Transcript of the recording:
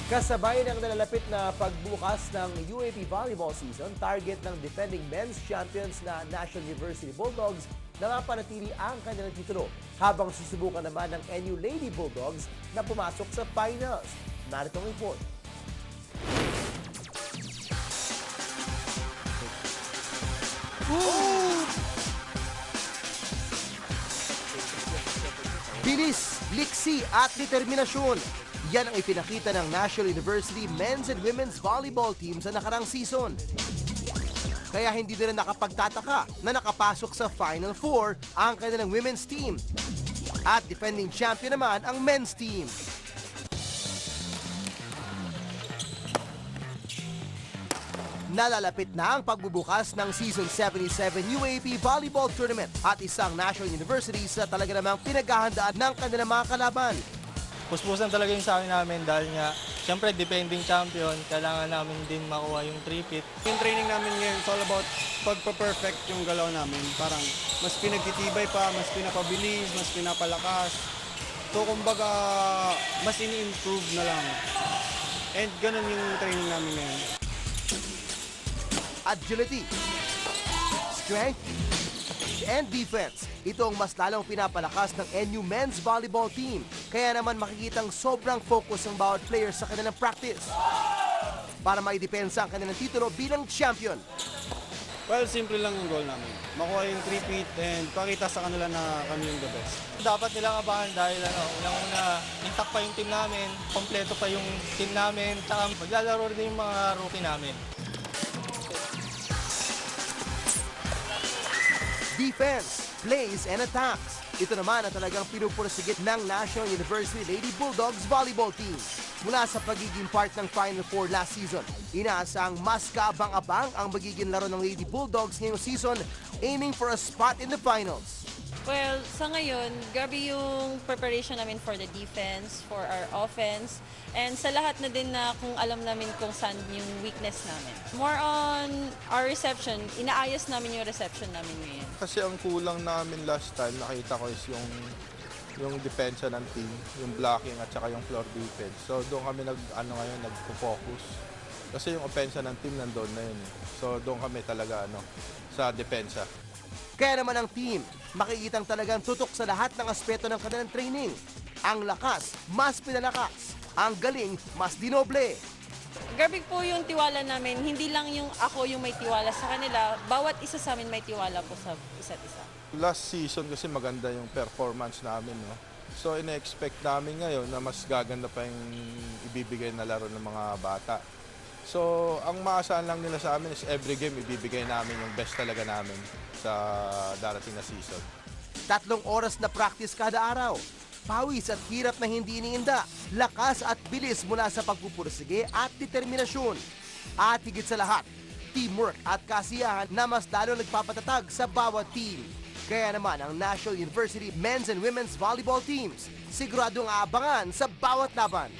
Kasabay ng nalalapit na pagbukas ng UAP volleyball season, target ng defending men's champions na National University Bulldogs na mapanatili ang kanilang titulo, habang susubukan naman ng NU Lady Bulldogs na pumasok sa finals. Narito ang report. Bilis, liksi at determinasyon. Yan ang ipinakita ng National University men's and women's volleyball team sa nakarang season. Kaya hindi nila nakapagtataka na nakapasok sa Final Four ang kanilang women's team. At defending champion naman ang men's team. Nalalapit na ang pagbubukas ng Season 77 UAP Volleyball Tournament at isang national university sa talaga namang pinaghahandaan ng kanilang mga kalaban. Puspusan talaga yung sa amin namin dahil nga, siyempre, defending champion, kailangan namin din makuha yung 3-peat. Yung training namin ngayon, it's all about pagpa-perfect yung galaw namin. Parang mas pinagtitibay pa, mas pinapabilis, mas pinapalakas. So, kumbaga, mas ini-improve na lang. And ganun yung training namin ngayon. Agility, strength, and defense. Ito ang mas lalong pinapalakas ng NU men's volleyball team. Kaya naman makikitang sobrang focus ng bawat player sa kanilang practice para maidepensa ang kanilang titulo bilang champion. Well, simple lang yung goal namin. Makuha yung 3-peat and pakita sa kanila na kami yung the best. Dapat nilang abangan dahil unang-una, intact pa yung team namin, kompleto pa yung team namin, tsaka maglalaro rin yung mga rookie namin. Defense, plays, and attacks. Ito naman ang talagang pinupursigit ng National University Lady Bulldogs volleyball team. Mula sa pagiging part ng Final Four last season, inaasang mas kaabang-abang ang magiging laro ng Lady Bulldogs ngayong season, aiming for a spot in the finals. Well, sa ngayon, grabe yung preparation namin for the defense, for our offense, and sa lahat na din na kung alam namin kung saan yung weakness namin. More on our reception, inaayos namin yung reception namin ngayon. Kasi ang kulang namin last time, nakita ko is yung depensa ng team, yung blocking at saka yung floor defense. So doon kami nagpo-focus. Kasi yung opensa ng team nandoon na yun. So doon kami talaga sa depensa. Kaya naman ang team, makikitang talagang tutok sa lahat ng aspeto ng kanilang training. Ang lakas, mas pinalakas. Ang galing, mas dinoble. Grabe po yung tiwala namin. Hindi lang yung ako yung may tiwala sa kanila. Bawat isa sa amin may tiwala po sa isa't isa. Last season kasi maganda yung performance namin. No? So ina-expect namin ngayon na mas gaganda pa yung ibibigay na laro ng mga bata. So ang maasahan lang nila sa amin is every game ibibigay namin yung best talaga namin sa darating na season. 3 oras na practice kada araw. Pawis at hirap na hindi iniinda. Lakas at bilis mula sa pagpupursige at determinasyon. At higit sa lahat, teamwork at kasiyahan na mas lalo nagpapatatag sa bawat team. Kaya naman ang National University men's and women's volleyball teams siguradong aabangan sa bawat laban.